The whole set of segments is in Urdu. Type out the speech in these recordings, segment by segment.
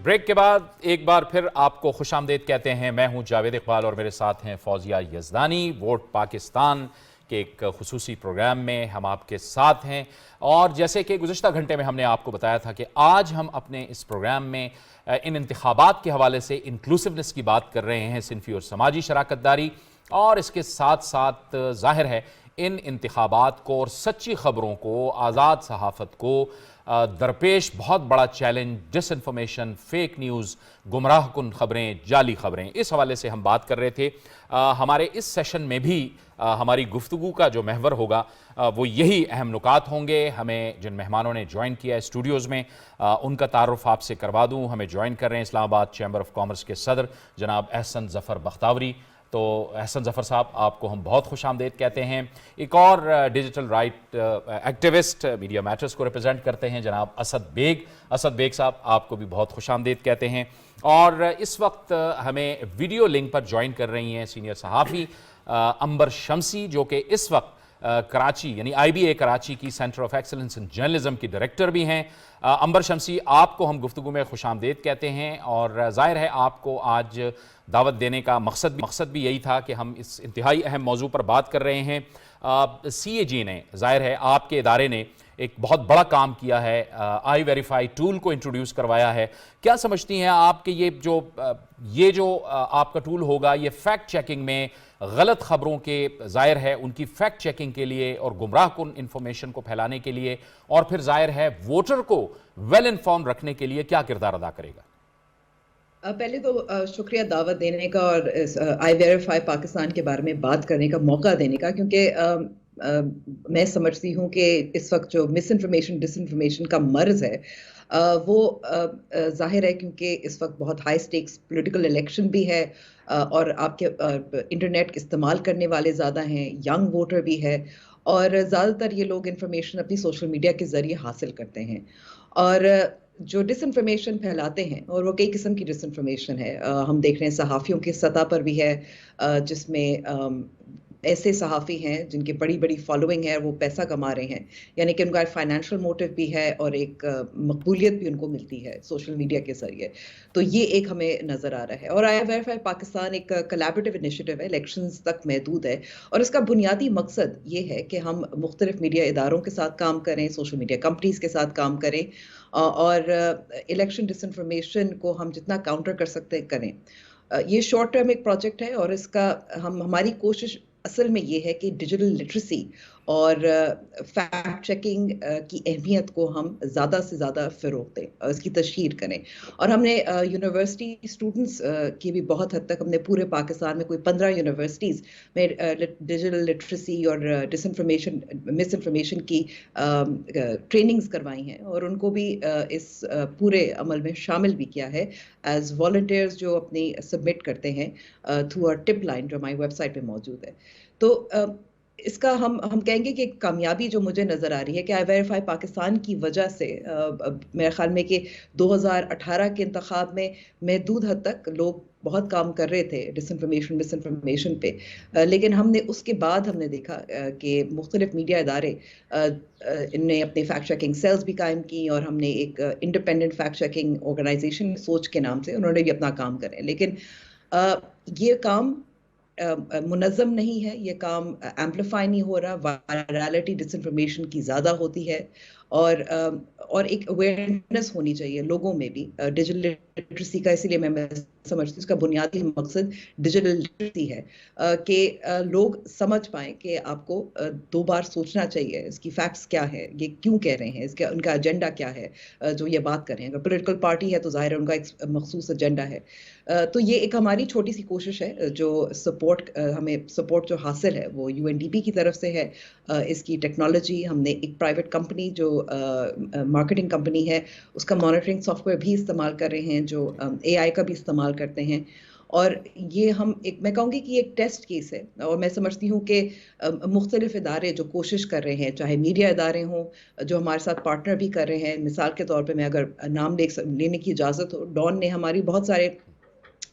بریک کے بعد ایک بار پھر آپ کو خوش آمدید کہتے ہیں. میں ہوں جاوید اقبال اور میرے ساتھ ہیں فوزیہ یزدانی. ووٹ پاکستان کے ایک خصوصی پروگرام میں ہم آپ کے ساتھ ہیں. اور جیسے کہ گزشتہ گھنٹے میں ہم نے آپ کو بتایا تھا کہ آج ہم اپنے اس پروگرام میں ان انتخابات کے حوالے سے انکلوسیونیس کی بات کر رہے ہیں, صنفی اور سماجی شراکت داری, اور اس کے ساتھ ساتھ ظاہر ہے ان انتخابات کو اور سچی خبروں کو, آزاد صحافت کو درپیش بہت بڑا چیلنج ڈس انفارمیشن, فیک نیوز, گمراہ کن خبریں, جعلی خبریں, اس حوالے سے ہم بات کر رہے تھے. ہمارے اس سیشن میں بھی ہماری گفتگو کا جو محور ہوگا وہ یہی اہم نکات ہوں گے. ہمیں جن مہمانوں نے جوائن کیا ہے اسٹوڈیوز میں ان کا تعارف آپ سے کروا دوں. ہمیں جوائن کر رہے ہیں اسلام آباد چیمبر آف کامرس کے صدر جناب احسن ظفر بختاوری. تو احسن ظفر صاحب, آپ کو ہم بہت خوش آمدید کہتے ہیں. ایک اور digital right activist, media matters کو ریپرزینٹ کرتے ہیں, جناب اسد بیگ. اسد بیگ صاحب, آپ کو بھی بہت خوش آمدید کہتے ہیں. اور اس وقت ہمیں ویڈیو لنک پر جوائن کر رہی ہیں سینئر صحافی عنبر شمسی, جو کہ اس وقت کراچی یعنی IBA کراچی کی centre of excellence in journalism کی ڈائریکٹر بھی ہیں. عنبر شمسی, آپ کو ہم گفتگو میں خوش آمدید کہتے ہیں. اور ظاہر ہے آپ کو آج دعوت دینے کا مقصد بھی یہی تھا کہ ہم اس انتہائی اہم موضوع پر بات کر رہے ہیں. CAG نے, ظاہر ہے آپ کے ادارے نے ایک بہت بڑا کام کیا ہے, آئی ویریفائی ٹول کو انٹروڈیوس کروایا ہے. کیا سمجھتی ہیں آپ کہ یہ جو آپ کا ٹول ہوگا یہ فیکٹ چیکنگ میں غلط خبروں کے, ظاہر ہے ان کی فیکٹ چیکنگ کے لیے اور گمراہ کن انفارمیشن کو پھیلانے کے لیے, اور پھر ظاہر ہے ووٹر کو ویل انفارم رکھنے کے لیے کیا کردار ادا کرے گا؟ پہلے تو شکریہ دعوت دینے کا اور آئی ویریفائی پاکستان کے بارے میں بات کرنے کا موقع دینے کا, کیونکہ میں سمجھتی ہوں کہ اس وقت جو مس انفارمیشن ڈس انفارمیشن کا مرض ہے وہ ظاہر ہے کیونکہ اس وقت بہت ہائی سٹیکس پولیٹیکل الیکشن بھی ہے, اور آپ کے انٹرنیٹ استعمال کرنے والے زیادہ ہیں, ینگ ووٹر بھی ہے, اور زیادہ تر یہ لوگ انفارمیشن اپنی سوشل میڈیا کے ذریعے حاصل کرتے ہیں. اور جو ڈس انفارمیشن پھیلاتے ہیں, اور وہ کئی قسم کی ڈس انفارمیشن ہے, ہم دیکھ رہے ہیں صحافیوں کی سطح پر بھی ہے, جس میں ایسے صحافی ہیں جن کی بڑی بڑی فالوئنگ ہے, وہ پیسہ کما رہے ہیں, یعنی کہ ان کا فائنینشیل موٹیو بھی ہے اور ایک مقبولیت بھی ان کو ملتی ہے سوشل میڈیا کے ذریعے. تو یہ ایک ہمیں نظر آ رہا ہے. اور آئی ویریفائی پاکستان ایک کولیبریٹو انیشیٹو ہے, الیکشنز تک محدود ہے, اور اس کا بنیادی مقصد یہ ہے کہ ہم مختلف میڈیا اداروں کے ساتھ کام کریں, سوشل میڈیا کمپنیز کے ساتھ کام کریں, اور الیکشن ڈس انفارمیشن کو ہم جتنا کاؤنٹر کر سکتے ہیں کریں. یہ شارٹ ٹرم ایک پروجیکٹ ہے, اور اس کا ہماری کوشش اصل میں یہ ہے کہ ڈیجیٹل لٹریسی اور فیکٹ چیکنگ کی اہمیت کو ہم زیادہ سے زیادہ فروغ دیں, اس کی تشہیر کریں. اور ہم نے یونیورسٹی اسٹوڈنٹس کی بھی بہت حد تک, ہم نے پورے پاکستان میں کوئی 15 یونیورسٹیز میں ڈیجیٹل لٹریسی اور ڈس انفارمیشن مس انفارمیشن کی ٹریننگز کروائی ہیں, اور ان کو بھی اس پورے عمل میں شامل بھی کیا ہے ایز والنٹیئرز, جو اپنی سبمٹ کرتے ہیں تھرو اور ٹپ لائن جو ہماری ویب سائٹ پہ موجود ہے. تو اس کا ہم کہیں گے کہ ایک کامیابی جو مجھے نظر آ رہی ہے کہ آئی ویریفائی پاکستان کی وجہ سے, میرے خیال میں کہ 2018 کے انتخاب میں محدود حد تک لوگ بہت کام کر رہے تھے ڈس انفارمیشن مس انفارمیشن پہ, لیکن ہم نے اس کے بعد ہم نے دیکھا کہ مختلف میڈیا ادارے ان نے اپنے فیکٹ چیکنگ سیلز بھی قائم کی, اور ہم نے ایک انڈیپینڈنٹ فیکٹ چیکنگ آرگنائزیشن سوچ کے نام سے انہوں نے بھی اپنا کام کرے. لیکن یہ کام منظم نہیں ہے, یہ کام ایمپلیفائی نہیں ہو رہا, وائرالٹی ڈس انفارمیشن کی زیادہ ہوتی ہے, اور ایک اویئرنیس ہونی چاہیے لوگوں میں بھی ڈیجیٹل لٹریسی کا. اسی لیے میں سمجھتی ہوں اس کا بنیادی مقصد ڈیجیٹل لٹریسی ہے, کہ لوگ سمجھ پائیں کہ آپ کو 2 بار سوچنا چاہیے اس کی فیکٹس کیا ہے, یہ کیوں کہہ رہے ہیں, اس کا ان کا ایجنڈا کیا ہے جو یہ بات کر رہے ہیں. اگر پولیٹیکل پارٹی ہے تو ظاہر ہے ان کا ایک مخصوص ایجنڈا ہے. تو یہ ایک ہماری چھوٹی سی کوشش ہے, جو ہمیں سپورٹ جو حاصل ہے وہ UNDP کی طرف سے ہے. اس کی ٹیکنالوجی ہم نے ایک پرائیویٹ کمپنی جو مارکیٹنگ کمپنی ہے اس کا مانیٹرنگ سافٹ ویئر بھی استعمال کر رہے ہیں, جو AI کا بھی استعمال کرتے ہیں. اور یہ میں کہوں گی کہ یہ ایک ٹیسٹ کیس ہے, اور میں سمجھتی ہوں کہ مختلف ادارے جو کوشش کر رہے ہیں, چاہے میڈیا ادارے ہوں جو ہمارے ساتھ پارٹنر بھی کر رہے ہیں. مثال کے طور پہ میں اگر نام لینے کی اجازت ہو, ڈان نے ہماری بہت سارے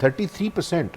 33%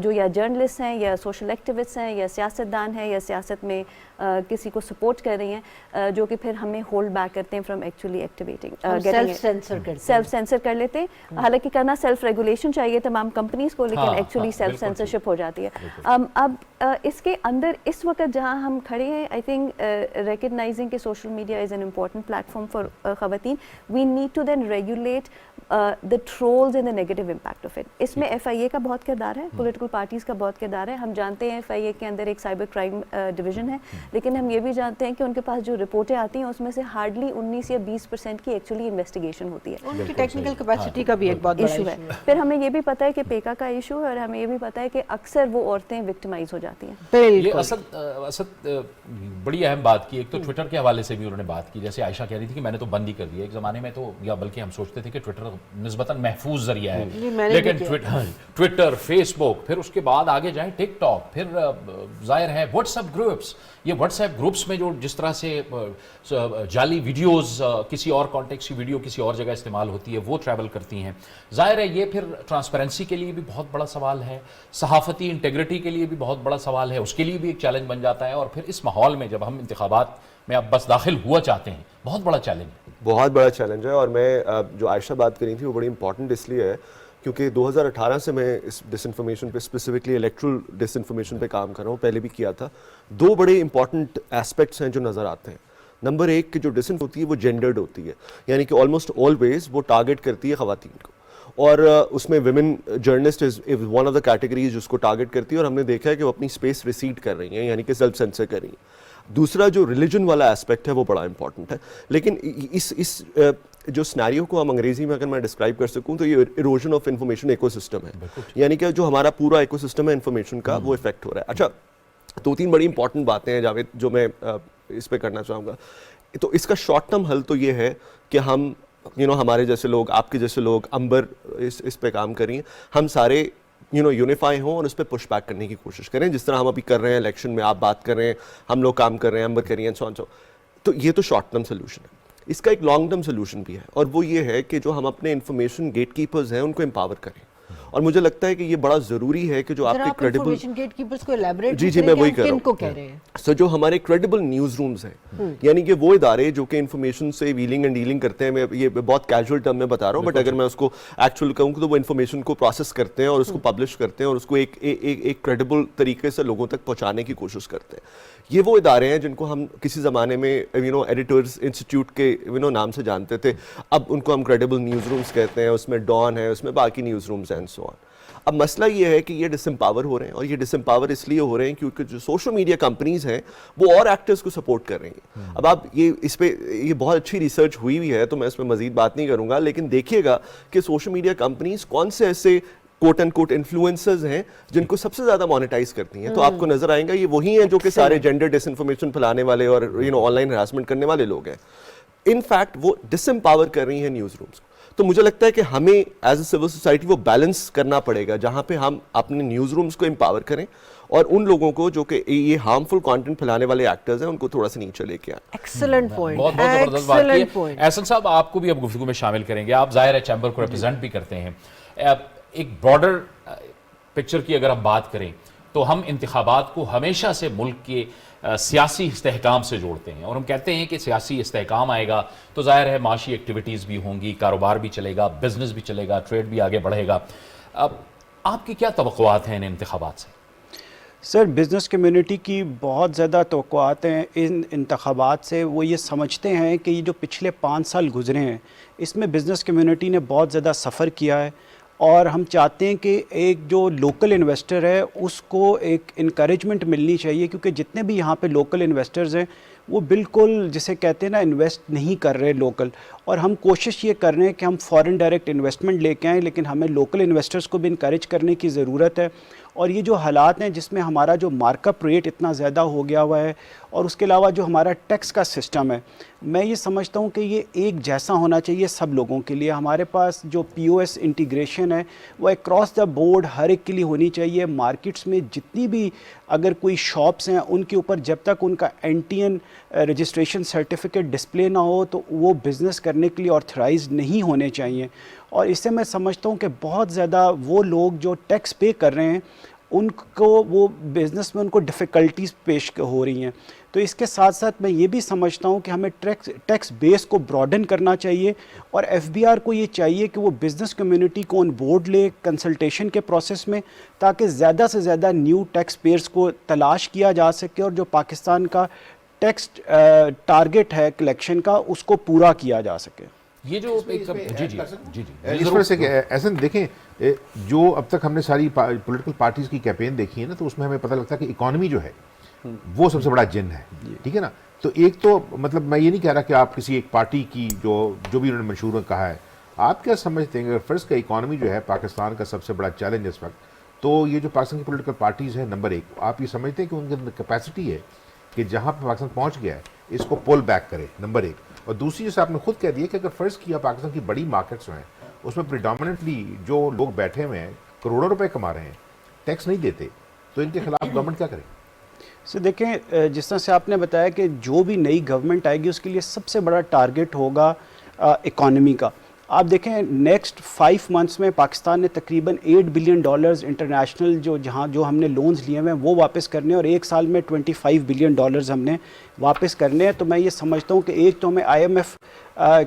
جو یا جرنلسٹ ہیں یا سوشل ایکٹیوسٹ ہیں یا سیاستدان ہیں یا سیاست میں کسی کو سپورٹ کر رہی ہیں جو کہ پھر ہمیں ہولڈ بیک کرتے ہیں from actually activating, self censor کر لیتے ہیں. حالانکہ کرنا سیلف ریگولیشن چاہیے تمام کمپنیز کو، لیکن ایکچولی سیلف سینسرشپ ہو جاتی ہے. اب اس کے اندر اس وقت جہاں ہم کھڑے ہیں، آئی تھنک ریکگنائزنگ کہ social media is an important platform for خواتین، we need to then regulate the trolls and the negative impact of it. اس میں ایف آئی اے کا بہت کردار ہے، پولیٹیکل پارٹیز کا بہت کردار ہے. ہم جانتے ہیں ایف آئی اے کے اندر ایک سائبر کرائم ڈویژن ہے، لیکن ہم یہ بھی جانتے ہیں کہ ان کے پاس جو رپورٹیں آتی ہیں اس میں سے ہارڈلی 19 یا 20% کی ایکچولی انویسٹیگیشن ہوتی ہے. ان کی ٹیکنیکل کیپیسٹی کا بھی ایک بہت بڑا ایشو ہے. پھر ہمیں یہ بھی پتہ ہے کہ پیکا کا ایشو ہے، اور ہمیں یہ بھی پتہ ہے کہ اکثر وہ عورتیں وکٹمائز ہو جاتی ہیں. یہ اسد بڑی اہم بات کی. ایک تو ٹویٹر کے حوالے سے بھی انہوں نے بات کی، جیسے عائشہ کہہ رہی تھی کہ میں نے تو بند ہی کر دیا. ایک زمانے میں تو، یا بلکہ ہم سوچتے تھے کہ ٹویٹر نسبتاً محفوظ ذریعہ ہے، لیکن ٹویٹر، فیس بک، پھر اس کے بعد آگے جائیں ٹک ٹاک، پھر ظاہر ہے واٹس ایپ گروپس. یہ واٹس ایپ گروپس میں جو جس طرح سے جعلی ویڈیوز، کسی اور کانٹیکٹ کی ویڈیو کسی اور جگہ استعمال ہوتی ہے، وہ ٹریول کرتی ہیں. ظاہر ہے یہ پھر ٹرانسپیرنسی کے لیے بھی بہت بڑا سوال ہے، صحافتی انٹیگریٹی کے لیے بھی بہت بڑا سوال ہے، اس کے لیے بھی ایک چیلنج بن جاتا ہے. اور پھر اس ماحول میں جب ہم انتخابات میں اب بس داخل ہوا چاہتے ہیں، بہت بڑا چیلنج ہے. بہت بڑا چیلنج ہے. اور میں جو عائشہ بات کری تھی وہ بڑی امپورٹنٹ اس لیے ہے کیونکہ 2018 سے میں اس ڈس انفارمیشن پہ، اسپیسیفکلی الیکٹرل ڈس انفارمیشن پہ کام کر رہا ہوں، پہلے بھی کیا تھا. دو بڑے امپورٹنٹ ایسپیکٹس ہیں جو نظر آتے ہیں. نمبر ایک کہ جو ڈس انف ہوتی ہے وہ جینڈرڈ ہوتی ہے، یعنی کہ آلموسٹ آلویز وہ ٹارگیٹ کرتی ہے خواتین کو، اور اس میں women journalist is one of the categories جس کو ٹارگیٹ کرتی ہے، اور ہم نے دیکھا ہے کہ وہ اپنی اسپیس ریسیڈ کر رہی ہیں، یعنی کہ سیلف سینسر کر رہی ہیں. دوسرا جو ریلیجن والا ایسپیکٹ ہے وہ بڑا امپورٹنٹ ہے. لیکن اس جو سنیریو کو ہم انگریزی میں اگر میں ڈسکرائب کر سکوں تو یہ erosion of information ecosystem ہے، یعنی کہ جو ہمارا پورا ایکو سسٹم ہے انفارمیشن کا وہ افیکٹ ہو رہا ہے. اچھا، دو تین بڑی امپورٹنٹ باتیں ہیں جاوید جو میں اس پہ کرنا چاہوں گا. تو اس کا شارٹ ٹرم حل تو یہ ہے کہ ہم ہمارے جیسے لوگ، آپ کے جیسے لوگ، امبر اس پہ کام کریں، ہم سارے یونیفائی ہوں اور اس پہ پش بیک کرنے کی کوشش کریں، جس طرح ہم ابھی کر رہے ہیں الیکشن میں. آپ بات کر رہے ہیں، ہم لوگ کام کر رہے ہیں، امبر کر رہی ہیں، تو یہ تو شارٹ ٹرم سولوشن ہے. اس کا ایک لانگ ٹرم سولوشن بھی ہے، اور وہ یہ ہے کہ جو ہم اپنے انفارمیشن گیٹ کیپرز ہیں ان کو امپاور کریں. اور مجھے لگتا ہے کہ یہ بڑا ضروری ہے کہ جو آپ کے کریڈیبل گیٹ کیپرز کو ایلیبریٹ جی میں وہی کہہ رہا ہوں. سو جو ہمارے کریڈیبل نیوز رومز ہیں، یعنی کہ وہ ادارے جو کہ انفارمیشن سے ویلنگ اینڈ ڈیلنگ کرتے ہیں، میں یہ بہت کیجول ٹرم میں بتا رہا ہوں، بٹ اگر میں اس کو ایکچوئل کہوں تو وہ انفارمیشن کو پروسیس کرتے ہیں اور اس کو پبلش کرتے ہیں اور اس کو ایک کریڈیبل طریقے سے لوگوں تک پہنچانے کی کوشش کرتے ہیں. یہ وہ ادارے ہیں جن کو ہم کسی زمانے میں ایڈیٹرز انسٹیٹیوٹ کے نام سے جانتے تھے، اب ان کو ہم کریڈیبل نیوز رومز کہتے ہیں. اس میں ڈان ہے، اس میں باقی نیوز رومز ہیں اینڈ سو آن. اب مسئلہ یہ ہے کہ یہ ڈس امپاور ہو رہے ہیں، اور یہ ڈس امپاور اس لیے ہو رہے ہیں کیونکہ جو سوشل میڈیا کمپنیز ہیں وہ اور ایکٹرز کو سپورٹ کر رہی ہیں. اب آپ اس پہ بہت اچھی ریسرچ ہوئی ہوئی ہے تو میں اس پہ مزید بات نہیں کروں گا، لیکن دیکھیے گا کہ سوشل میڈیا کمپنیز کون سے ایسے کوٹ اینڈ کوٹ انفلوئنسرز ہیں جن کو سب سے زیادہ مانیٹائز کرتی ہیں. تو آپ کو نظر آئیں گا یہ وہی ہیں جو کہ سارے جینڈر ڈس انفارمیشن پھیلانے والے اور آن لائن ہراسمنٹ کرنے والے لوگ ہیں. ان فیکٹ وہ ڈس امپاور کر رہی ہیں نیوز رومز کو. تو مجھے لگتا ہے کہ ہمیں ایز اے سول سوسائٹی وہ بیلنس کرنا پڑے گا جہاں پہ ہم اپنے نیوز رومز کو امپاور کریں اور ان لوگوں کو جو کہ یہ ہارمفل کانٹینٹ پھیلانے والے ایکٹرز ہیں ان کو تھوڑا سا نیچے لے کے آئیں. ایکسلنٹ پوائنٹ، بہت زبردست بات کی ہے. احسن صاحب، آپ کو بھی اب گفتگو میں شامل کریں گے. آپ ظاہر ہے چیمبر کو ریپرزینٹ بھی کرتے ہیں. ایک براڈر پکچر کی اگر ہم بات کریں تو ہم انتخابات کو ہمیشہ سے ملک کے سیاسی استحکام سے جوڑتے ہیں، اور ہم کہتے ہیں کہ سیاسی استحکام آئے گا تو ظاہر ہے معاشی ایکٹیویٹیز بھی ہوں گی، کاروبار بھی چلے گا، بزنس بھی چلے گا، ٹریڈ بھی آگے بڑھے گا. اب آپ کی کیا توقعات ہیں ان انتخابات سے؟ سر، بزنس کمیونٹی کی بہت زیادہ توقعات ہیں ان انتخابات سے. وہ یہ سمجھتے ہیں کہ یہ جو پچھلے 5 سال گزرے ہیں اس میں بزنس کمیونٹی نے بہت زیادہ سفر کیا ہے، اور ہم چاہتے ہیں کہ ایک جو لوکل انویسٹر ہے اس کو ایک انکریجمنٹ ملنی چاہیے، کیونکہ جتنے بھی یہاں پہ لوکل انویسٹرز ہیں وہ بالکل جسے کہتے ہیں نا انویسٹ نہیں کر رہے لوکل. اور ہم کوشش یہ کر رہے ہیں کہ ہم فارن ڈائریکٹ انویسٹمنٹ لے کے آئیں، لیکن ہمیں لوکل انویسٹرز کو بھی انکریج کرنے کی ضرورت ہے. اور یہ جو حالات ہیں جس میں ہمارا جو مارک اپ ریٹ اتنا زیادہ ہو گیا ہوا ہے، اور اس کے علاوہ جو ہمارا ٹیکس کا سسٹم ہے، میں یہ سمجھتا ہوں کہ یہ ایک جیسا ہونا چاہیے سب لوگوں کے لیے. ہمارے پاس جو پی او ایس انٹیگریشن ہے وہ اکراس دا بورڈ ہر ایک کے لیے ہونی چاہیے. مارکیٹس میں جتنی بھی اگر کوئی شاپس ہیں ان کے اوپر جب تک ان کا N T N registration certificate display نہ ہو تو وہ بزنس کرنے کے لیے آتھرائز نہیں ہونے چاہیے. اور اس سے میں سمجھتا ہوں کہ بہت زیادہ وہ لوگ جو ٹیکس پے کر رہے ہیں ان کو وہ بزنس میں ان کو ڈیفیکلٹیز پیش ہو رہی ہیں. تو اس کے ساتھ ساتھ میں یہ بھی سمجھتا ہوں کہ ہمیں ٹیکس بیس کو براڈن کرنا چاہیے, اور ایف بی آر کو یہ چاہیے کہ وہ بزنس کمیونٹی کو آن بورڈ لے کنسلٹیشن کے پروسیس میں, تاکہ زیادہ سے زیادہ نیو ٹیکس پیئرس کو تلاش کیا جا سکے اور جو پاکستان کا ٹیکس ٹارگٹ ہے کلیکشن کا اس کو پورا کیا جا سکے. یہ جو اس پر سے ایسا دیکھیں, جو اب تک ہم نے ساری پولیٹیکل پارٹیز کی کیمپین دیکھی ہے نا, تو اس میں ہمیں پتہ لگتا ہے کہ اکانومی جو ہے وہ سب سے بڑا جن ہے, ٹھیک ہے نا. تو ایک تو مطلب میں یہ نہیں کہہ رہا کہ آپ کسی ایک پارٹی کی جو بھی انہوں نے منشور میں کہا ہے, آپ کیا سمجھتے ہیں کہ فرض کا اکانومی جو ہے پاکستان کا سب سے بڑا چیلنج اس وقت, تو یہ جو پاکستان کی پولیٹیکل پارٹیز ہیں نمبر ایک, آپ یہ سمجھتے ہیں کہ ان کے اندر کیپیسٹی ہے کہ جہاں پہ پاکستان پہنچ گیا ہے اس کو پول بیک کرے, نمبر ایک. اور دوسری جیسے آپ نے خود کہہ دیا کہ اگر فرض کیا پاکستان کی بڑی مارکیٹس ہیں اس میں پریڈامننٹلی جو لوگ بیٹھے ہوئے ہیں کروڑوں روپے کما رہے ہیں, ٹیکس نہیں دیتے, تو ان کے خلاف گورنمنٹ کیا کرے؟ دیکھیں جس طرح سے آپ نے بتایا کہ جو بھی نئی گورنمنٹ آئے گی اس کے لیے سب سے بڑا ٹارگٹ ہوگا اکانومی کا. آپ دیکھیں نیکسٹ 5 months میں پاکستان نے تقریباً $8 billion انٹرنیشنل جو ہم نے لونز لیے ہوئے ہیں وہ واپس کرنے, اور ایک سال میں $25 billion ہم نے واپس کرنے ہیں. تو میں یہ سمجھتا ہوں کہ ایک تو ہمیں IMF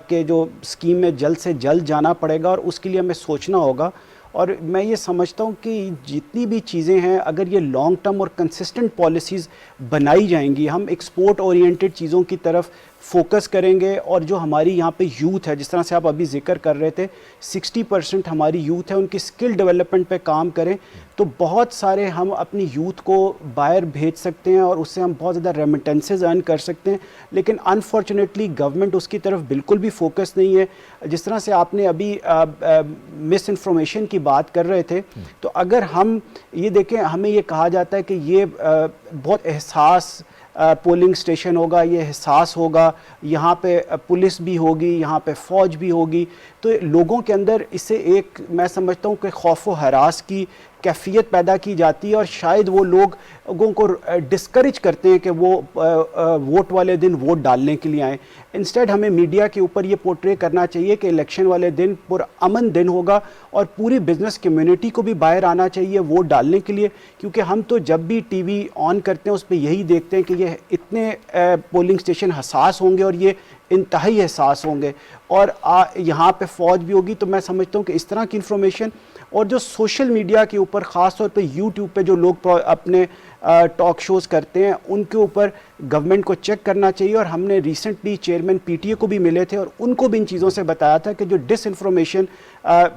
کے جو اسکیم میں جلد سے جلد جانا پڑے گا اور اس کے لیے ہمیں سوچنا ہوگا. اور میں یہ سمجھتا ہوں کہ جتنی بھی چیزیں ہیں اگر یہ لانگ ٹرم اور کنسسٹنٹ پالیسیز بنائی جائیں گی, ہم ایکسپورٹ اورینٹڈ چیزوں کی طرف فوکس کریں گے, اور جو ہماری یہاں پہ یوتھ ہے جس طرح سے آپ ابھی ذکر کر رہے تھے 60% ہماری یوتھ ہے, ان کی اسکل ڈیولپمنٹ پہ کام کریں تو بہت سارے ہم اپنی یوتھ کو باہر بھیج سکتے ہیں اور اس سے ہم بہت زیادہ ریمیٹنسز ارن کر سکتے ہیں. لیکن انفارچونیٹلی گورنمنٹ اس کی طرف بالکل بھی فوکس نہیں ہے. جس طرح سے آپ نے ابھی مس انفارمیشن کی بات کر رہے تھے, تو اگر ہم یہ دیکھیں ہمیں یہ کہا جاتا ہے کہ یہ بہت احساس پولنگ اسٹیشن ہوگا, یہ احساس ہوگا, یہاں پہ پولیس بھی ہوگی, یہاں پہ فوج بھی ہوگی, تو لوگوں کے اندر اس سے ایک میں سمجھتا ہوں کہ خوف و ہراس کی کیفیت پیدا کی جاتی ہے, اور شاید وہ لوگوں کو ڈسکریج کرتے ہیں کہ وہ ووٹ والے دن ووٹ ڈالنے کے لیے آئیں. انسٹیڈ ہمیں میڈیا کے اوپر یہ پورٹرے کرنا چاہیے کہ الیکشن والے دن پرامن دن ہوگا, اور پوری بزنس کمیونٹی کو بھی باہر آنا چاہیے ووٹ ڈالنے کے لیے, کیونکہ ہم تو جب بھی ٹی وی آن کرتے ہیں اس پہ یہی دیکھتے ہیں کہ یہ اتنے پولنگ اسٹیشن حساس ہوں گے اور یہ انتہائی حساس ہوں گے, اور یہاں پہ فوج بھی ہوگی. تو میں سمجھتا ہوں کہ اس طرح کی انفارمیشن, اور جو سوشل میڈیا کے اوپر خاص طور پہ یوٹیوب پہ جو لوگ اپنے ٹاک شوز کرتے ہیں ان کے اوپر گورنمنٹ کو چیک کرنا چاہیے. اور ہم نے recently chairman P T A کو بھی ملے تھے اور ان کو بھی ان چیزوں سے بتایا تھا کہ جو ڈس انفارمیشن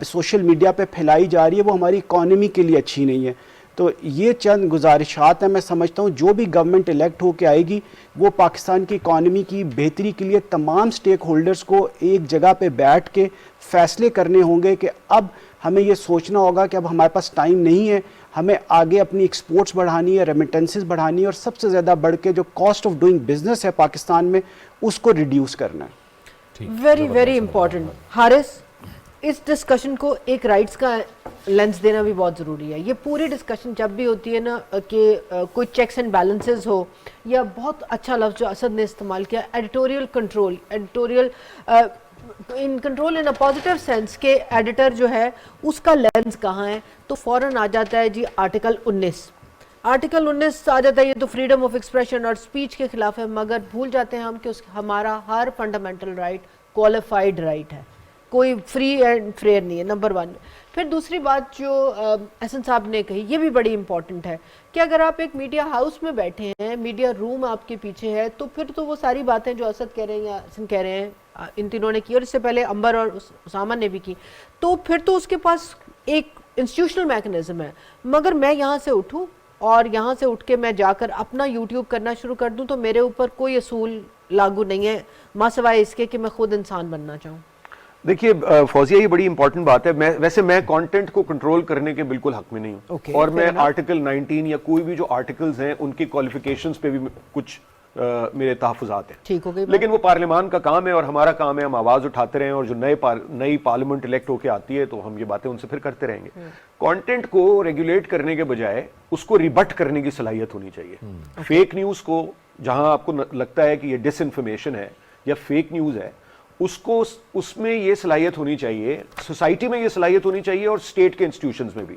سوشل میڈیا پہ پھیلائی جا رہی ہے وہ ہماری اکانومی کے لیے اچھی نہیں ہے. تو یہ چند گزارشات ہیں. میں سمجھتا ہوں جو بھی گورنمنٹ الیکٹ ہو کے آئے گی وہ پاکستان کی اکانومی کی بہتری کے لیے تمام سٹیک ہولڈرز کو ایک جگہ پہ بیٹھ کے فیصلے کرنے ہوں گے کہ اب ہمیں یہ سوچنا ہوگا کہ اب ہمارے پاس ٹائم نہیں ہے, ہمیں آگے اپنی ایکسپورٹس بڑھانی ہے, ریمیٹنسز بڑھانی ہے, اور سب سے زیادہ بڑھ کے جو کاسٹ آف ڈوئنگ بزنس ہے پاکستان میں اس کو ریڈیوس کرنا ہے. Very very important. حارث, اس ڈسکشن کو ایک رائٹس کا لینس دینا بھی بہت ضروری ہے. یہ پوری ڈسکشن جب بھی ہوتی ہے نا کہ کوئی چیکس اینڈ بیلنسز ہو, یا بہت اچھا لفظ جو اسد نے استعمال کیا editorial control, editorial in control in a positive sense کہ ایڈیٹر جو ہے اس کا لینس کہاں ہے, تو فوراً آ جاتا ہے جی آرٹیکل 19. آرٹیکل 19 آ جاتا ہے, یہ تو فریڈم آف ایکسپریشن اور اسپیچ کے خلاف ہے, مگر بھول جاتے ہیں ہم کہ ہمارا ہر فنڈامنٹل رائٹ کوالیفائڈ رائٹ ہے, کوئی فری اینڈ فیئر نہیں ہے, نمبر 1. پھر دوسری بات جو احسن صاحب نے کہی یہ بھی بڑی امپورٹنٹ ہے کہ اگر آپ ایک میڈیا ہاؤس میں بیٹھے ہیں, میڈیا روم آپ کے پیچھے ہے, تو پھر تو وہ ساری باتیں جو اسد کہہ رہے ہیں یا احسن کہہ رہے ہیں ان تینوں نے کی, اور اس سے پہلے امبر اور اسامہ نے بھی کی, تو پھر تو اس کے پاس ایک انسٹیٹیوشنل میکنزم ہے. مگر میں یہاں سے اٹھوں اور یہاں سے اٹھ کے میں جا کر اپنا یوٹیوب کرنا شروع کر دوں تو میرے اوپر کوئی اصول لاگو نہیں ہے ماں سوائے اس کے کہ میں خود انسان بننا چاہوں. دیکھیے فوزیہ یہ بڑی امپورٹنٹ بات ہے. ویسے میں کانٹینٹ کو کنٹرول کرنے کے بالکل حق میں نہیں ہوں, اور میں آرٹیکل 19 یا کوئی بھی جو آرٹیکلز ہیں ان کی کوالیفیکیشنز پہ بھی کچھ میرے تحفظات ہیں, ٹھیک ہو گئی, لیکن وہ پارلیمان کا کام ہے اور ہمارا کام ہے ہم آواز اٹھاتے رہیں, اور جو نئی پارلیمنٹ الیکٹ ہو کے آتی ہے تو ہم یہ باتیں ان سے پھر کرتے رہیں گے. کانٹینٹ کو ریگولیٹ کرنے کے بجائے اس کو ریبٹ کرنے کی صلاحیت ہونی چاہیے. فیک نیوز کو جہاں آپ کو لگتا ہے کہ یہ ڈس انفارمیشن ہے یا فیک نیوز ہے, اس میں یہ صلاحیت ہونی چاہیے, سوسائٹی میں یہ صلاحیت ہونی چاہیے, اور اسٹیٹ کے انسٹیٹیوشنز میں بھی.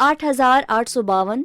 8,852,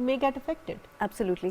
may get affected. Absolutely.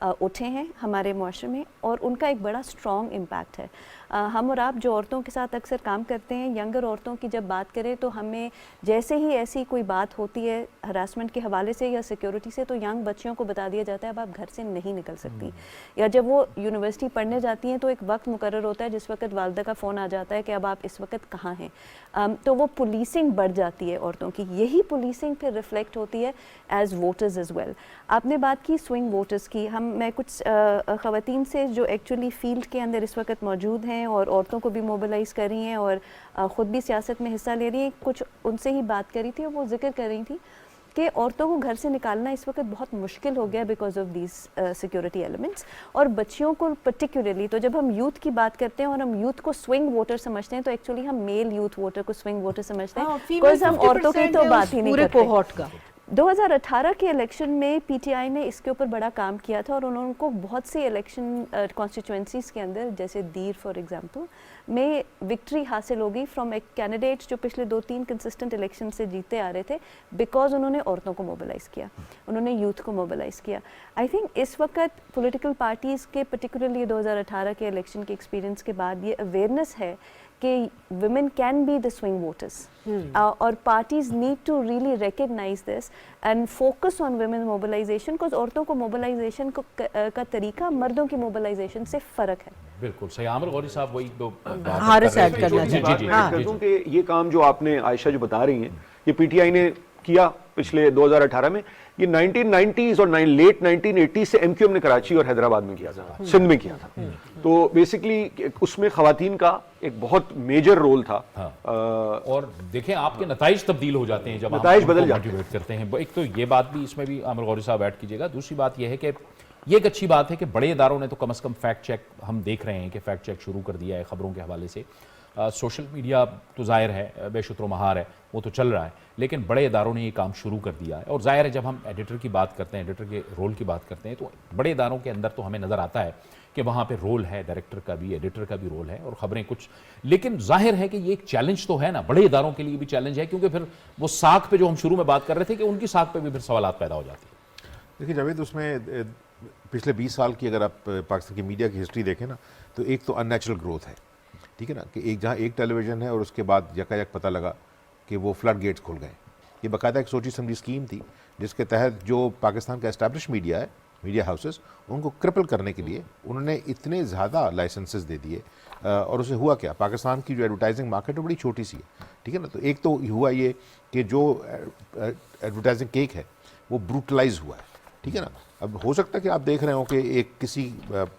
اٹھے ہیں ہمارے معاشرے میں اور ان کا ایک بڑا اسٹرانگ امپیکٹ ہے. ہم اور آپ جو عورتوں کے ساتھ اکثر کام کرتے ہیں, ینگر عورتوں کی جب بات کریں تو ہمیں جیسے ہی ایسی کوئی بات ہوتی ہے ہراسمنٹ کے حوالے سے یا سیکیورٹی سے, تو ینگ بچیوں کو بتا دیا جاتا ہے اب آپ گھر سے نہیں نکل سکتی. یا جب وہ یونیورسٹی پڑھنے جاتی ہیں تو ایک وقت مقرر ہوتا ہے جس وقت والدہ کا فون آ جاتا ہے کہ اب آپ اس وقت کہاں ہیں. تو وہ پولیسنگ بڑھ جاتی ہے عورتوں کی. یہی پولیسنگ پھر ریفلیکٹ ہوتی ہے ایز ووٹرز ایز ویل. آپ نے بات کی سوئنگ ووٹرز کی. میں کچھ خواتین سے جو ایکچولی فیلڈ کے اندر اس وقت موجود ہیں اور عورتوں کو بھی موبلائز کر رہی ہیں اور خود بھی سیاست میں حصہ لے رہی ہیں, کچھ ان سے ہی بات کری تھی اور وہ ذکر کر رہی تھی کہ عورتوں کو گھر سے نکالنا اس وقت بہت مشکل ہو گیا because of these security elements, اور بچیوں کو پرٹیکولرلی. تو جب ہم یوتھ کی بات کرتے ہیں اور ہم یوتھ کو سوئنگ ووٹر سمجھتے ہیں تو ایکچولی ہم میل یوتھ ووٹر کو سوئنگ ووٹر سمجھتے ہیں, بیکاز ہم عورتوں کی تو بات ہی نہیں کرتے. 2018 کے الیکشن میں پی ٹی آئی نے اس کے اوپر بڑا کام کیا تھا اور انہوں کو بہت سی الیکشن کانسٹیچوئنسیز کے اندر, جیسے دیر فار ایگزامپل, میں وکٹری حاصل ہوگی فرام ایک کینڈیڈیٹ جو پچھلے 2-3 کنسسٹنٹ الیکشن سے جیتے آ رہے تھے, بیکاز انہوں نے عورتوں کو موبلائز کیا, انہوں نے یوتھ کو موبلائز کیا. آئی تھنک اس وقت پولیٹیکل پارٹیز کے پرٹیکولرلی 2018 کے الیکشن کے ایکسپیرینس کے بعد یہ اویئرنیس ہے کہ women can be the swing voters. اور parties need to really recognize this and focus on women mobilization, because عورتوں کو mobilization کا طریقہ مردوں کی mobilization سے فرق ہے. بالکل صحیح. عامر غوری صاحب وہی تو ہارس ایڈ کرنا چاہیے کہ یہ کام جو آپ نے عائشہ جو بتا رہی ہیں یہ پی ٹی آئی نے کیا پچھلے 2018 میں, یہ 1990s اور لیٹ 1980s سے ایم کیو ایم نے کراچی اور حیدرآباد میں کیا تھا, سندھ میں کیا تھا. تو بیسکلی اس میں خواتین کا ایک بہت میجر رول تھا. اور دیکھیں آپ کے نتائج تبدیل ہو جاتے ہیں جب نتائج بدل جاتے موٹیویٹ کرتے ہیں. ایک تو یہ بات بھی اس میں بھی عامر غوری صاحب ایڈ کیجیے گا. دوسری بات یہ ہے کہ یہ ایک اچھی بات ہے کہ بڑے اداروں نے تو کم از کم فیکٹ چیک, ہم دیکھ رہے ہیں کہ فیکٹ چیک شروع کر دیا ہے خبروں کے حوالے سے. سوشل میڈیا تو ظاہر ہے بے شتر و مہار ہے, وہ تو چل رہا ہے, لیکن بڑے اداروں نے یہ کام شروع کر دیا ہے. اور ظاہر ہے جب ہم ایڈیٹر کی بات کرتے ہیں, ایڈیٹر کے رول کی بات کرتے ہیں, تو بڑے اداروں کے اندر تو ہمیں نظر آتا ہے کہ وہاں پہ رول ہے ڈائریکٹر کا بھی, ایڈیٹر کا بھی رول ہے اور خبریں کچھ. لیکن ظاہر ہے کہ یہ ایک چیلنج تو ہے نا, بڑے اداروں کے لیے بھی چیلنج ہے, کیونکہ پھر وہ ساکھ پہ جو ہم شروع میں بات کر رہے تھے کہ ان کی ساکھ پہ بھی پھر سوالات پیدا ہو جاتے ہیں. دیکھیے جاوید, اس میں پچھلے 20 سال کی اگر آپ پاکستان کی میڈیا کی ہسٹری دیکھیں نا, تو ایک تو ان نیچرل گروتھ ہے, ٹھیک ہے نا, کہ جہاں ایک ٹیلی ویژن ہے اور اس کے بعد یکایک پتہ لگا کہ وہ فلڈ گیٹس کھل گئے. یہ باقاعدہ ایک سوچی سمجھی اسکیم تھی جس کے تحت جو پاکستان کا اسٹیبلش میڈیا ہے, میڈیا ہاؤسز, ان کو کرپل کرنے کے لیے انہوں نے اتنے زیادہ لائسنسز دے دیے. اور اسے ہوا کیا, پاکستان کی جو ایڈورٹائزنگ مارکیٹ ہے بڑی چھوٹی سی ہے, ٹھیک ہے نا. تو ایک تو ہوا یہ کہ جو ایڈورٹائزنگ کیک ہے وہ بروٹلائز ہوا ہے, ٹھیک ہے نا. اب ہو سکتا ہے کہ آپ دیکھ رہے ہوں کہ ایک کسی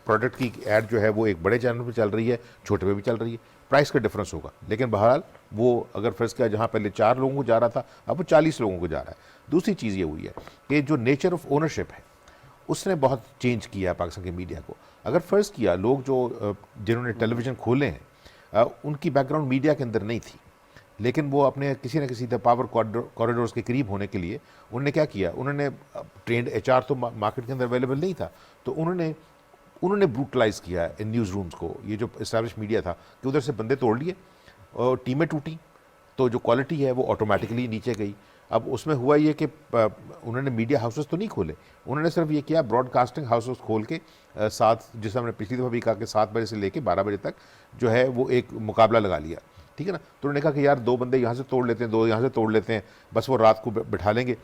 پروڈکٹ کی ایڈ جو ہے وہ ایک بڑے چینل پہ چل رہی ہے, چھوٹے پہ بھی چل رہی ہے, پرائس کا ڈفرنس ہوگا, لیکن بہرحال وہ اگر فرض کیا جہاں پہلے 4 لوگوں کو جا رہا تھا اب وہ 40 لوگوں کو جا رہا ہے. دوسری چیز یہ ہوئی ہے کہ جو نیچر آف اونرشپ ہے اس نے بہت چینج کیا ہے پاکستان کے میڈیا کو. اگر فرض کیا لوگ جو جنہوں نے ٹیلی ویژن کھولے ہیں ان کی بیک گراؤنڈ میڈیا کے اندر نہیں تھی, لیکن وہ اپنے کسی نہ کسی پاور کوریڈورز کے قریب ہونے کے لیے انہوں نے کیا کیا, انہوں نے ٹرینڈ ایچ آر تو مارکیٹ کے اندر اویلیبل نہیں تھا, تو انہوں نے بروٹلائز کیا ہے ان نیوز رومز کو. یہ جو اسٹیبلش میڈیا تھا کہ ادھر سے بندے توڑ لیے اور ٹیمیں ٹوٹی, تو جو کوالٹی ہے وہ آٹومیٹکلی نیچے گئی. اب اس میں ہوا یہ کہ انہوں نے میڈیا ہاؤسز تو نہیں کھولے, انہوں نے صرف یہ کیا براڈ کاسٹنگ ہاؤسز کھول کے 7, جس ہم نے پچھلی دفعہ بھی کہا کہ 7 بجے سے لے کے 12 بجے تک جو ہے وہ ایک مقابلہ لگا لیا, ٹھیک ہے نا. تو انہوں نے کہا کہ یار 2 بندے یہاں سے توڑ لیتے ہیں, 2 یہاں سے توڑ لیتے ہیں, بس وہ رات کو بٹھا لیں گے.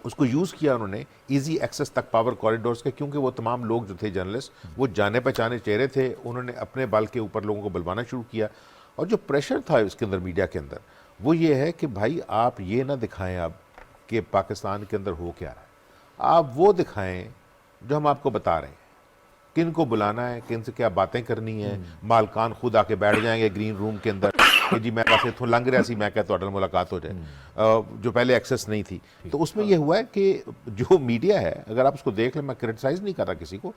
اس کو یوز کیا انہوں نے ایزی ایکسیس تک پاور کوریڈورز کے, کیونکہ وہ تمام لوگ جو تھے جرنلسٹ وہ جانے پہچانے چہرے تھے, انہوں نے اپنے بال کے اوپر لوگوں کو بلوانا شروع کیا. اور جو پریشر تھا اس کے اندر میڈیا کے اندر وہ یہ ہے کہ بھائی آپ یہ نہ دکھائیں اب کہ پاکستان کے اندر ہو کیا رہا ہے, آپ وہ دکھائیں جو ہم آپ کو بتا رہے ہیں, کن کو بلانا ہے, کن سے کیا باتیں کرنی ہیں. مالکان خود آ کے بیٹھ جائیں گے گرین روم کے اندر کہ جی میں بس اتوں لنگ رہا سی, میں کہتا ہوں ملاقات ہو جائے, جو پہلے ایکسیس نہیں تھی. تو اس میں یہ ہوا ہے کہ جو میڈیا ہے اگر آپ اس کو دیکھ لیں, میں کرٹیسائز نہیں کر رہا کسی کو,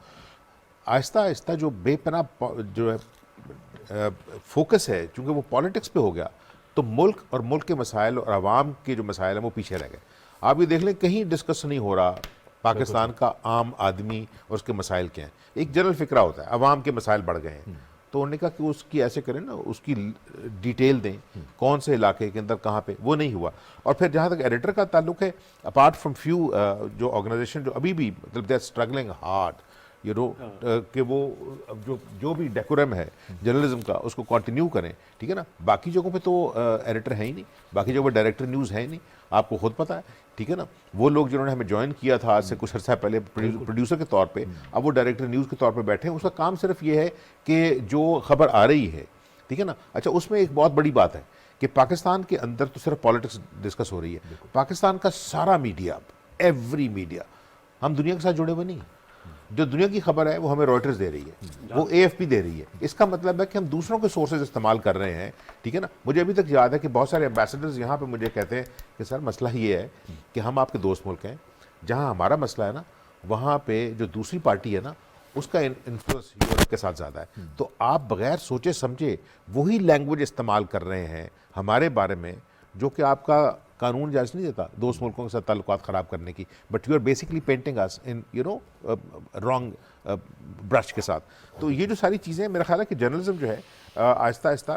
آہستہ آہستہ جو بے پناہ جو ہے فوکس ہے, چونکہ وہ پالیٹکس پہ ہو گیا, تو ملک اور ملک کے مسائل اور عوام کے جو مسائل ہیں وہ پیچھے رہ گئے. آپ یہ دیکھ لیں کہیں ڈسکس نہیں ہو رہا پاکستان کا عام آدمی اور اس کے مسائل کیا ہیں. ایک جنرل فکرہ ہوتا ہے عوام کے مسائل بڑھ گئے ہیں, تو انہوں نے کہا کہ اس کی ایسے کریں نا, اس کی ڈیٹیل دیں کون سے علاقے کے اندر کہاں پہ, وہ نہیں ہوا. اور پھر جہاں تک ایڈیٹر کا تعلق ہے, اپارٹ فرام فیو جو آرگنائزیشن جو ابھی بھی مطلب they are struggling hard, you know کہ وہ جو بھی ڈیکورم ہے جرنلزم کا اس کو کنٹینیو کریں, ٹھیک ہے نا. باقی جگہوں پہ تو ایڈیٹر ہے ہی نہیں, باقی جگہوں پہ ڈائریکٹر نیوز ہے ہی نہیں, آپ کو خود پتہ ہے, ٹھیک ہے نا. وہ لوگ جنہوں نے ہمیں جوائن کیا تھا آج سے کچھ عرصہ پہلے پروڈیوسر کے طور پہ, اب وہ ڈائریکٹر نیوز کے طور پہ بیٹھے ہیں. اس کا کام صرف یہ ہے کہ جو خبر آ رہی ہے, ٹھیک ہے نا. اچھا, اس میں ایک بہت بڑی بات ہے کہ پاکستان کے اندر تو صرف پالیٹکس ڈسکس ہو رہی ہے. پاکستان کا سارا میڈیا, ایوری میڈیا, ہم دنیا کے ساتھ جڑے ہوئے نہیں ہیں. جو دنیا کی خبر ہے وہ ہمیں روئٹرز دے رہی ہے, وہ AFP دے رہی ہے. اس کا مطلب ہے کہ ہم دوسروں کے سورسز استعمال کر رہے ہیں, ٹھیک ہے نا. مجھے ابھی تک یاد ہے کہ بہت سارے ایمبیسڈرز یہاں پہ مجھے کہتے ہیں کہ سر مسئلہ یہ ہے کہ ہم آپ کے دوست ملک ہیں, جہاں ہمارا مسئلہ ہے نا وہاں پہ جو دوسری پارٹی ہے نا اس کا انفلوئنس یورپ کے ساتھ زیادہ ہے. تو آپ بغیر سوچے سمجھے وہی لینگویج استعمال کر رہے ہیں ہمارے بارے میں جو کہ آپ کا قانون اجازت نہیں دیتا دوست ملکوں کے ساتھ تعلقات خراب کرنے کی. But you are basically painting us in you know wrong brush کے ساتھ. تو یہ جو ساری چیزیں, میرا خیال ہے کہ جرنلزم جو ہے آہستہ آہستہ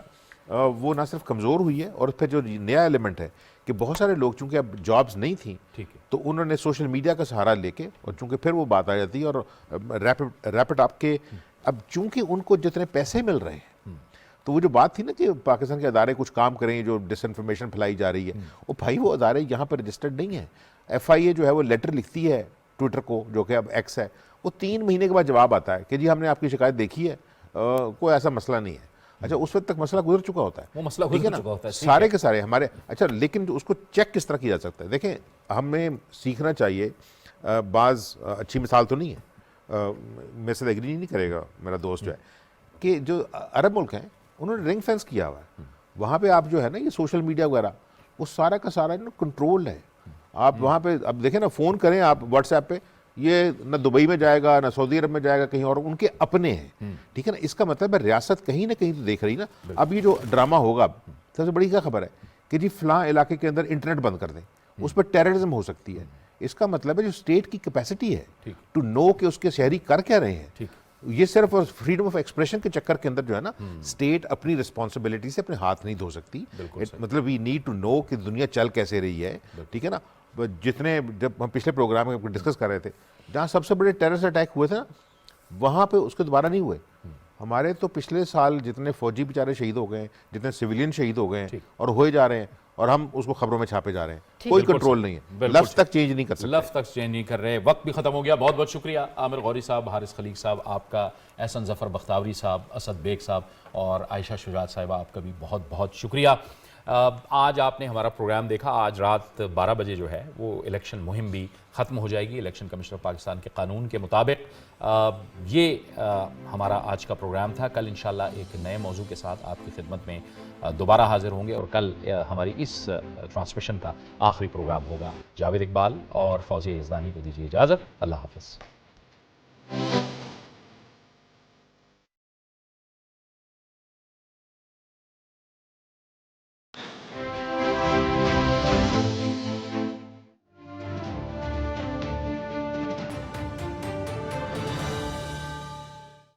وہ نہ صرف کمزور ہوئی ہے, اور پھر جو نیا ایلیمنٹ ہے کہ بہت سارے لوگ چونکہ اب جابز نہیں تھیں تو انہوں نے سوشل میڈیا کا سہارا لے کے, اور چونکہ پھر وہ بات آ جاتی ہے اور ریپڈ اپ کے, اب چونکہ ان کو جتنے پیسے مل رہے ہیں تو وہ جو بات تھی نا کہ پاکستان کے ادارے کچھ کام کریں جو ڈس انفارمیشن پھیلائی جا رہی ہے, وہ بھائی وہ ادارے یہاں پہ رجسٹرڈ نہیں ہیں. FIA جو ہے وہ لیٹر لکھتی ہے ٹویٹر کو, جو کہ اب ایکس ہے, وہ 3 مہینے کے بعد جواب آتا ہے کہ جی ہم نے آپ کی شکایت دیکھی ہے, کوئی ایسا مسئلہ نہیں ہے. اچھا, اس وقت تک مسئلہ گزر چکا ہوتا ہے, وہ مسئلہ گزر چکا ہوتا ہے سارے کے سارے ہمارے. اچھا, لیکن اس کو چیک کس طرح کیا جا سکتا ہے؟ دیکھیں, ہمیں سیکھنا چاہیے. بعض اچھی مثال تو نہیں ہے, میرے سے ایگری نہیں کرے گا میرا دوست جو ہے, کہ جو عرب ملک ہیں انہوں نے رنگ فینس کیا ہوا ہے. وہاں پہ آپ جو ہے نا یہ سوشل میڈیا وغیرہ وہ سارا کا سارا کنٹرول ہے. آپ وہاں پہ اب دیکھیں نا, فون کریں آپ واٹس ایپ پہ, یہ نہ دبئی میں جائے گا نہ سعودی عرب میں جائے گا, کہیں اور, ان کے اپنے ہیں, ٹھیک ہے نا. اس کا مطلب ہے ریاست کہیں نہ کہیں تو دیکھ رہی نا. اب یہ جو ڈرامہ ہوگا, سب سے بڑی کیا خبر ہے کہ جی فلاں علاقے کے اندر انٹرنیٹ بند کر دیں, اس پہ ٹیررزم ہو سکتی ہے. اس کا مطلب ہے جو اسٹیٹ کی کیپیسٹی ہے ٹو نو کہ اس کے شہری کر کیا رہے ہیں, یہ صرف فریڈم آف ایکسپریشن کے چکر کے اندر جو ہے نا اسٹیٹ اپنی رسپانسبلٹی سے اپنے ہاتھ نہیں دھو سکتی. مطلب وی نیڈ ٹو نو کہ دنیا چل کیسے رہی ہے, ٹھیک ہے نا. جتنے جب ہم پچھلے پروگرام میں ڈسکس کر رہے تھے, جہاں سب سے بڑے ٹیررسٹ اٹیک ہوئے تھے نا, وہاں پہ اس کے دوبارہ نہیں ہوئے. ہمارے تو پچھلے سال جتنے فوجی بیچارے شہید ہو گئے ہیں, جتنے سویلین شہید ہو گئے ہیں اور ہوئے جا رہے ہیں, اور ہم اس کو خبروں میں چھاپے جا رہے ہیں, کوئی کنٹرول نہیں ہے, لفظ تک چینج نہیں کر سکتے, لفظ تک چینج نہیں کر رہے. وقت بھی ختم ہو گیا. بہت بہت شکریہ عامر غوری صاحب, حارث خلیق صاحب آپ کا, احسن ظفر بختاوری صاحب, اسد بیگ صاحب اور عائشہ شجاعت صاحبہ آپ کا بھی بہت بہت شکریہ. آج آپ نے ہمارا پروگرام دیکھا. آج رات 12 بجے جو ہے وہ الیکشن مہم بھی ختم ہو جائے گی. الیکشن کمیشن آف پاکستان کے قانون کے مطابق یہ ہمارا آج کا پروگرام تھا. کل انشاءاللہ ایک نئے موضوع کے ساتھ آپ کی خدمت میں دوبارہ حاضر ہوں گے, اور کل ہماری اس ٹرانسمیشن کا آخری پروگرام ہوگا. جاوید اقبال اور فوزیہ یزدانی کو دیجیے اجازت. اللہ حافظ.